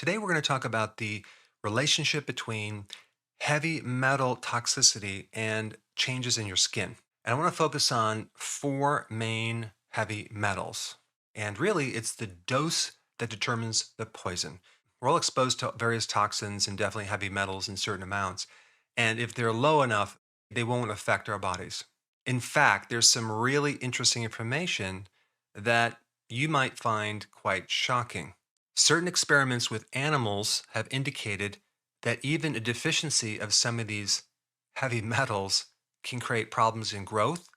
Today we're going to talk about the relationship between heavy metal toxicity and changes in your skin. And I want to focus on four main heavy metals. And really, it's the dose that determines the poison. We're all exposed to various toxins and definitely heavy metals in certain amounts. And if they're low enough, they won't affect our bodies. In fact, there's some really interesting information that you might find quite shocking. Certain experiments with animals have indicated that even a deficiency of some of these heavy metals can create problems in growth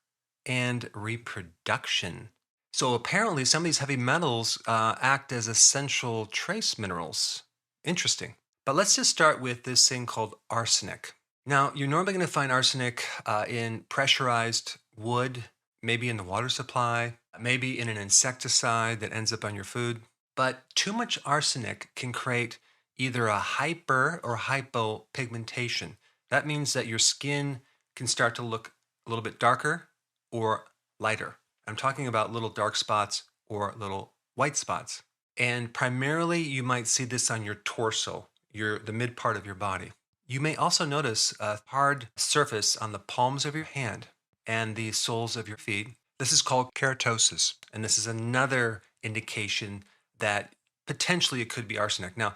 and reproduction. So apparently, some of these heavy metals act as essential trace minerals. Interesting. But let's just start with this thing called arsenic. Now, you're normally going to find arsenic in pressurized wood, maybe in the water supply, maybe in an insecticide that ends up on your food. But too much arsenic can create either a hyper or hypopigmentation. That means that your skin can start to look a little bit darker or lighter. I'm talking about little dark spots or little white spots. And primarily, you might see this on your torso, the mid part of your body. You may also notice a hard surface on the palms of your hand and the soles of your feet. This is called keratosis, and this is another indication that potentially it could be arsenic. Now,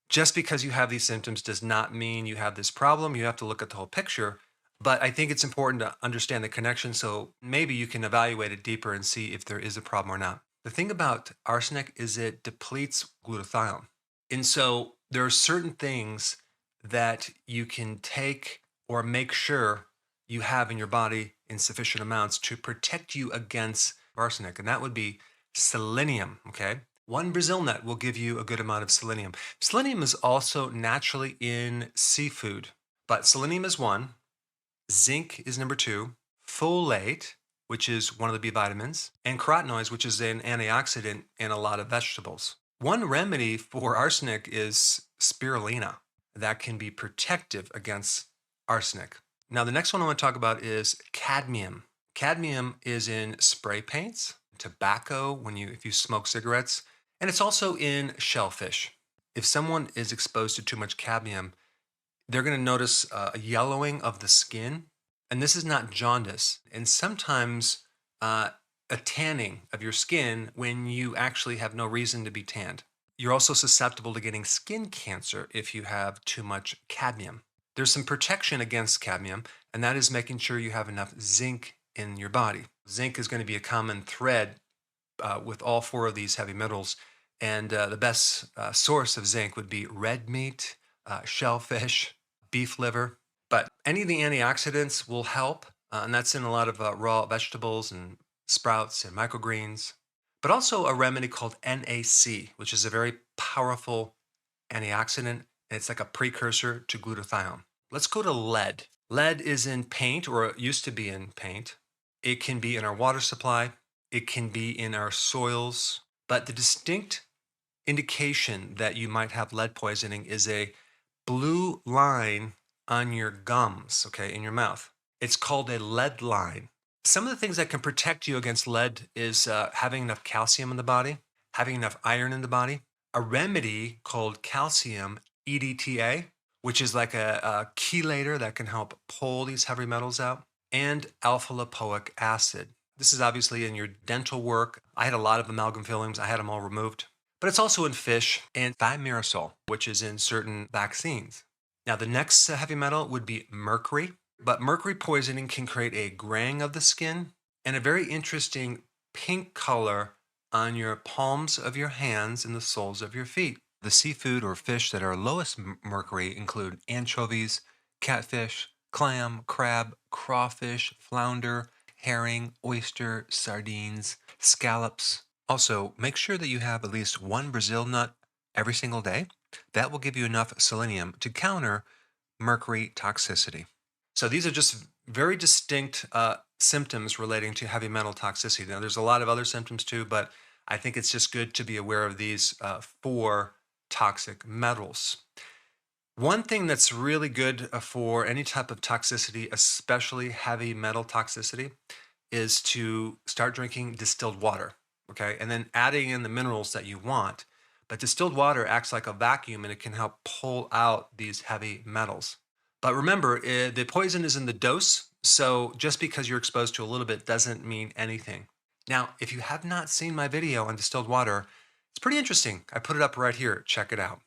just because you have these symptoms does not mean you have this problem. You have to look at the whole picture. But I think it's important to understand the connection so maybe you can evaluate it deeper and see if there is a problem or not. The thing about arsenic is it depletes glutathione. And so there are certain things that you can take or make sure you have in your body in sufficient amounts to protect you against arsenic. And that would be selenium, okay? One Brazil nut will give you a good amount of selenium. Selenium is also naturally in seafood, but selenium is one, zinc is number two, folate, which is one of the B vitamins, and carotenoids, which is an antioxidant in a lot of vegetables. One remedy for arsenic is spirulina that can be protective against arsenic. Now, the next one I want to talk about is cadmium. Cadmium is in spray paints, tobacco, if you smoke cigarettes, and it's also in shellfish. If someone is exposed to too much cadmium, they're going to notice a yellowing of the skin. And this is not jaundice. And sometimes a tanning of your skin when you actually have no reason to be tanned. You're also susceptible to getting skin cancer if you have too much cadmium. There's some protection against cadmium, and that is making sure you have enough zinc in your body. Zinc is going to be a common thread with all four of these heavy metals. And the best source of zinc would be red meat, shellfish, beef liver. But any of the antioxidants will help, and that's in a lot of raw vegetables and sprouts and microgreens. But also a remedy called NAC, which is a very powerful antioxidant, and it's like a precursor to glutathione. Let's go to lead. Lead is in paint, or it used to be in paint. It can be in our water supply. It can be in our soils. But the distinct indication that you might have lead poisoning is a blue line on your gums, okay, in your mouth. It's called a lead line. Some of the things that can protect you against lead is having enough calcium in the body, having enough iron in the body. A remedy called calcium EDTA, which is like a chelator that can help pull these heavy metals out, and alpha-lipoic acid. This is obviously in your dental work. I had a lot of amalgam fillings. I had them all removed. But it's also in fish and thimerosal, which is in certain vaccines. Now, the next heavy metal would be mercury. But mercury poisoning can create a graying of the skin and a very interesting pink color on your palms of your hands and the soles of your feet. The seafood or fish that are lowest mercury include anchovies, catfish, clam, crab, crawfish, flounder, herring, oyster, sardines, scallops. Also, make sure that you have at least one Brazil nut every single day. That will give you enough selenium to counter mercury toxicity. So these are just very distinct symptoms relating to heavy metal toxicity. Now, there's a lot of other symptoms too, but I think it's just good to be aware of these four toxic metals. One thing that's really good for any type of toxicity, especially heavy metal toxicity, is to start drinking distilled water, okay? And then adding in the minerals that you want. But distilled water acts like a vacuum and it can help pull out these heavy metals. But remember, the poison is in the dose, so just because you're exposed to a little bit doesn't mean anything. Now, if you have not seen my video on distilled water, it's pretty interesting. I put it up right here. Check it out.